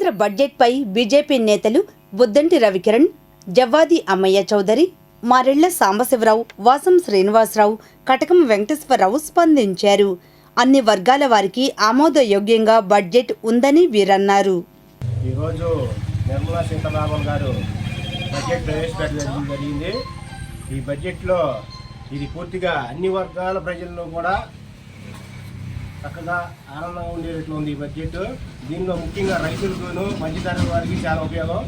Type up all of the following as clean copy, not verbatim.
కేంద్ర బడ్జెట్పై బీజేపీ నేతలు బుద్దంటి రవికిరణ్, జవ్వాది అమ్మయ్య చౌదరి, మారెళ్ల సాంబశివరావు, వాసం శ్రీనివాసరావు, కటకం వెంకటేశ్వరరావు స్పందించారు. అన్ని వర్గాల వారికి ఆమోదయోగ్యంగా బడ్జెట్ ఉందని వీరన్నారు. ఈరోజు నిర్మలా సీతారామన్ గారు బడ్జెట్ ప్రవేశపెట్టడం జరిగింది. ఈ బడ్జెట్లో ఇది పూర్తిగా అన్ని వర్గాల ప్రజలను కూడా చక్కగా ఆనందంగా ఉండేటట్లు ఉంది. ఈ బడ్జెట్ దీనిలో ముఖ్యంగా రైతులకు, మధ్యతరగతి వారికి చాలా ఉపయోగం.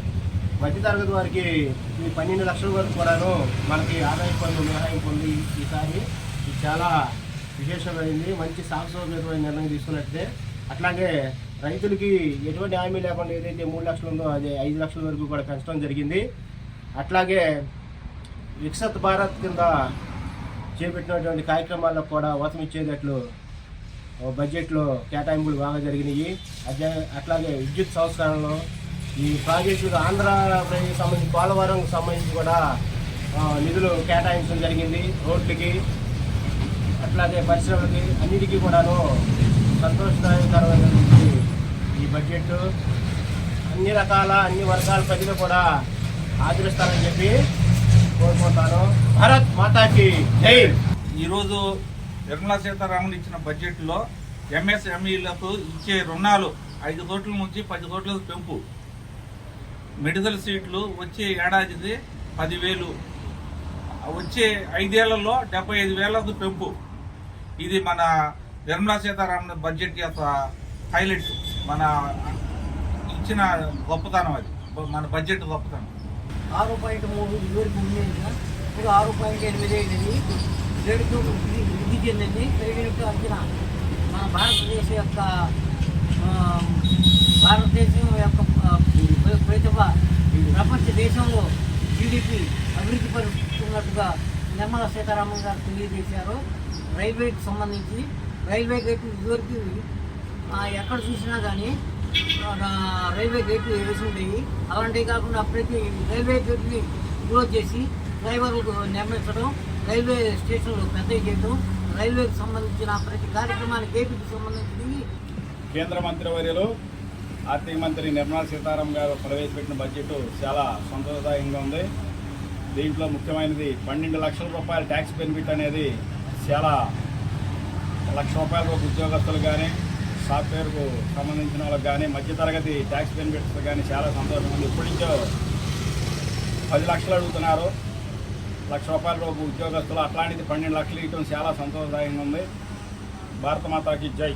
మధ్యతరగతి వారికి ఈ 12 లక్షల వరకు కూడాను మనకి ఆదాయ పన్ను మినహాయింపు ఉంది. ఈసారి ఇది చాలా విశేషమైంది, మంచి సాహసోపేతమైన నిర్ణయం తీసుకున్నట్టే. అట్లాగే రైతులకి ఎటువంటి హామీ లేకుండా ఏదైతే 3 లక్షలు ఉందో అది 5 లక్షల వరకు కూడా పెంచడం జరిగింది. అట్లాగే వికసిత్ భారత్ కింద చేపట్టినటువంటి కార్యక్రమాలకు కూడా ఊతమిచ్చేటట్లు బడ్జెట్లో కేటాయింపులు బాగా జరిగినాయి. అట్లాగే విద్యుత్ సంస్కరణలో ఈ ప్రాజెక్టులు ఆంధ్రప్రదేశ్ సంబంధించి పోలవరం సంబంధించి కూడా నిధులు కేటాయించడం జరిగింది. రోడ్లకి అట్లాగే పరిశ్రమలకి అన్నిటికీ కూడాను సంతోషదాయకరమైనటువంటి ఈ బడ్జెట్ అన్ని రకాల అన్ని వర్గాల ప్రజలు కూడా ఆదరిస్తారని చెప్పి కోరుకుంటాను. భారత్ మాతాకి జై. ఈరోజు నిర్మలా సీతారామన్ ఇచ్చిన బడ్జెట్లో ఎంఎస్ఎంఈలకు ఇచ్చే రుణాలు 5 కోట్ల నుంచి 10 కోట్లకు పెంపు, మెడికల్ సీట్లు వచ్చే ఏడాదికి 10,000, వచ్చే 5 ఏళ్లలో 75,000కు పెంపు. ఇది మన నిర్మలా సీతారామన్ బడ్జెట్ యొక్క హైలైట్, మన ఇచ్చిన గొప్పతనం. అది మన బడ్జెట్ గొప్పతనం. 6.3 ఇదివరకు ఉండేదిగా ఇప్పుడు 6.8 అయింది. రేటుతో వృద్ధి చెందింది. పెరిగినట్టు అంచనా మన భారతదేశం యొక్క ప్రపంచ దేశంలో జీడిపి అభివృద్ధి పరుస్తున్నట్టుగా నిర్మలా సీతారామన్ గారు తెలియజేశారు. రైల్వేకి సంబంధించి రైల్వే గేట్లు ఇదివరకు ఎక్కడ చూసినా కానీ రైల్వే గేట్లు వేసి ఉండేవి. అలాంటివి కాకుండా ప్రతి రైల్వే గేట్ని క్లోజ్ చేసి డ్రైవర్లకు నిర్మించడం, రైల్వే స్టేషన్లు పెద్దవి చేయడం, రైల్వేకి సంబంధించిన ప్రతి కార్యక్రమానికి ఏపీకి సంబంధించి కేంద్ర మంత్రివర్యులు ఆర్థిక మంత్రి నిర్మలా సీతారామన్ గారు ప్రవేశపెట్టిన బడ్జెట్ చాలా సంతోషదాయంగా ఉంది. దీంట్లో ముఖ్యమైనది 12 లక్షల రూపాయల ట్యాక్స్ బెనిఫిట్ అనేది చాలా ₹1,00,000 ఉద్యోగస్తులు కానీ, సాఫ్ట్వేర్కు సంబంధించిన వాళ్ళకి కానీ, మధ్యతరగతి ట్యాక్స్ బెనిఫిట్స్ కానీ చాలా సంతోషంగా ఉంది. ఇప్పటి నుంచో 10 లక్షలు అడుగుతున్నారు ₹1,00,000 ఉద్యోగస్తులు, అట్లాంటిది 12 లక్షలు ఇవ్వడం చాలా సంతోషదాయంగా ఉంది. భారత మాతాకి జై.